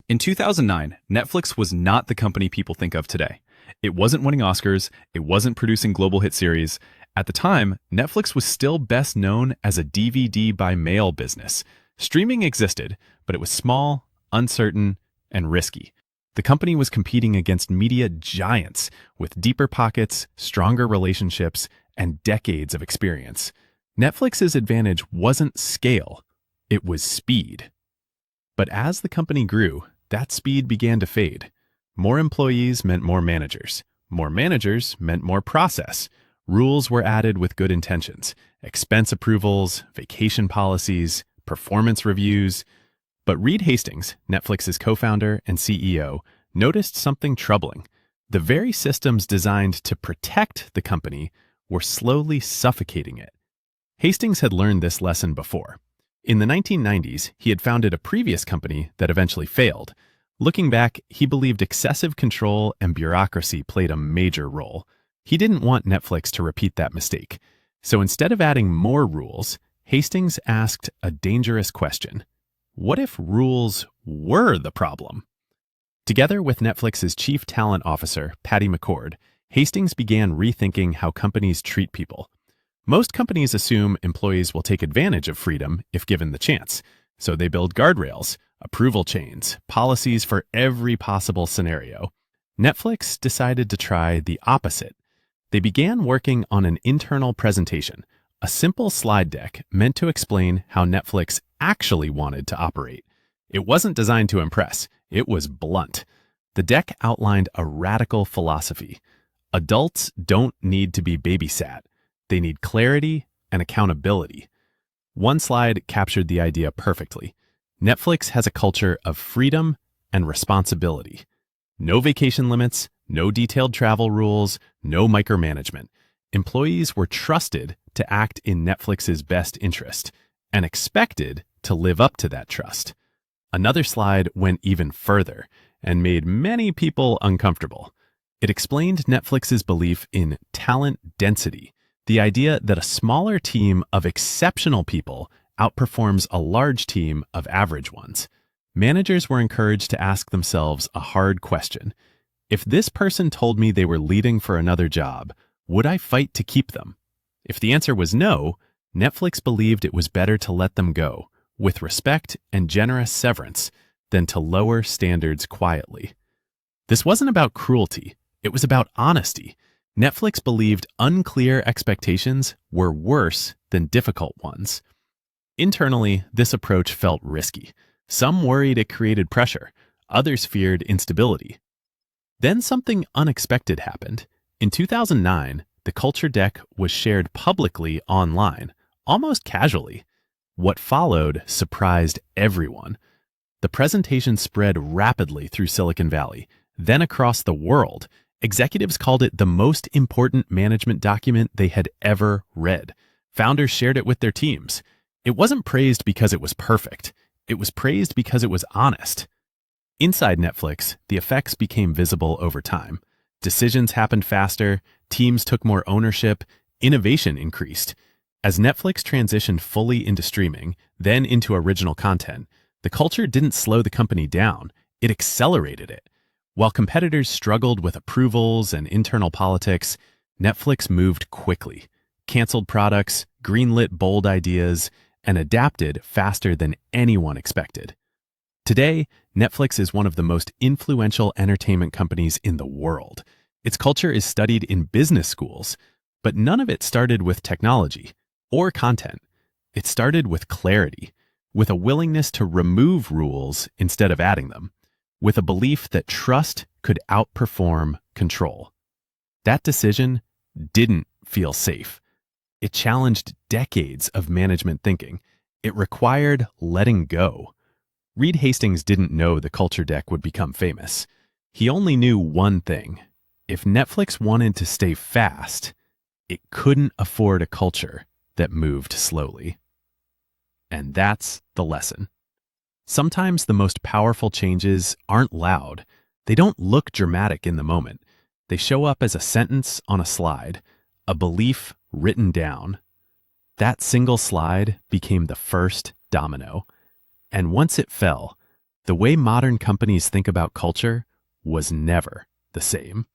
In 2009, Netflix was not the company people think of today. It wasn't winning Oscars, it wasn't producing global hit series. At the time, Netflix was still best known as a DVD by mail business. Streaming existed, but it was small, uncertain, and risky. The company was competing against media giants with deeper pockets, stronger relationships, and decades of experience. Netflix's advantage wasn't scale, it was speed. But as the company grew, that speed began to fade. More employees meant more managers. More managers meant more process. Rules were added with good intentions. Expense approvals, vacation policies, performance reviews. But Reed Hastings, Netflix's co-founder and CEO, noticed something troubling. The very systems designed to protect the company were slowly suffocating it. Hastings had learned this lesson before. In the 1990s, he had founded a previous company that eventually failed. Looking back, he believed excessive control and bureaucracy played a major role. He didn't want Netflix to repeat that mistake. So instead of adding more rules, Hastings asked a dangerous question. What if rules were the problem? Together with Netflix's chief talent officer, Patty McCord, Hastings began rethinking how companies treat people. Most companies assume employees will take advantage of freedom if given the chance, so they build guardrails, approval chains, policies for every possible scenario. Netflix decided to try the opposite. They began working on an internal presentation, a simple slide deck meant to explain how Netflix actually wanted to operate. It wasn't designed to impress, it was blunt. The deck outlined a radical philosophy. Adults don't need to be babysat. They need clarity and accountability. One slide captured the idea perfectly. Netflix has a culture of freedom and responsibility. No vacation limits, no detailed travel rules, no micromanagement. Employees were trusted to act in Netflix's best interest and expected to live up to that trust. Another slide went even further and made many people uncomfortable. It explained Netflix's belief in talent density, the idea that a smaller team of exceptional people outperforms a large team of average ones. Managers were encouraged to ask themselves a hard question. If this person told me they were leaving for another job, would I fight to keep them? If the answer was no, Netflix believed it was better to let them go, with respect and generous severance, than to lower standards quietly. This wasn't about cruelty, it was about honesty. Netflix believed unclear expectations were worse than difficult ones. Internally, this approach felt risky. Some worried it created pressure, others feared instability. Then something unexpected happened. In 2009, the culture deck was shared publicly online, almost casually. What followed surprised everyone. The presentation spread rapidly through Silicon Valley, then across the world. Executives called it the most important management document they had ever read. Founders shared it with their teams. It wasn't praised because it was perfect. It was praised because it was honest. Inside Netflix, the effects became visible over time. Decisions happened faster, teams took more ownership, innovation increased. As Netflix transitioned fully into streaming, then into original content, the culture didn't slow the company down, it accelerated it. While competitors struggled with approvals and internal politics, Netflix moved quickly, canceled products, greenlit bold ideas, and adapted faster than anyone expected. Today, Netflix is one of the most influential entertainment companies in the world. Its culture is studied in business schools, but none of it started with technology or content. It started with clarity, with a willingness to remove rules instead of adding them, with a belief that trust could outperform control. That decision didn't feel safe. It challenged decades of management thinking. It required letting go. Reed Hastings didn't know the culture deck would become famous. He only knew one thing. If Netflix wanted to stay fast, it couldn't afford a culture that moved slowly. And that's the lesson. Sometimes the most powerful changes aren't loud. They don't look dramatic in the moment. They show up as a sentence on a slide, a belief written down. That single slide became the first domino. And once it fell, The way modern companies think about culture was never the same.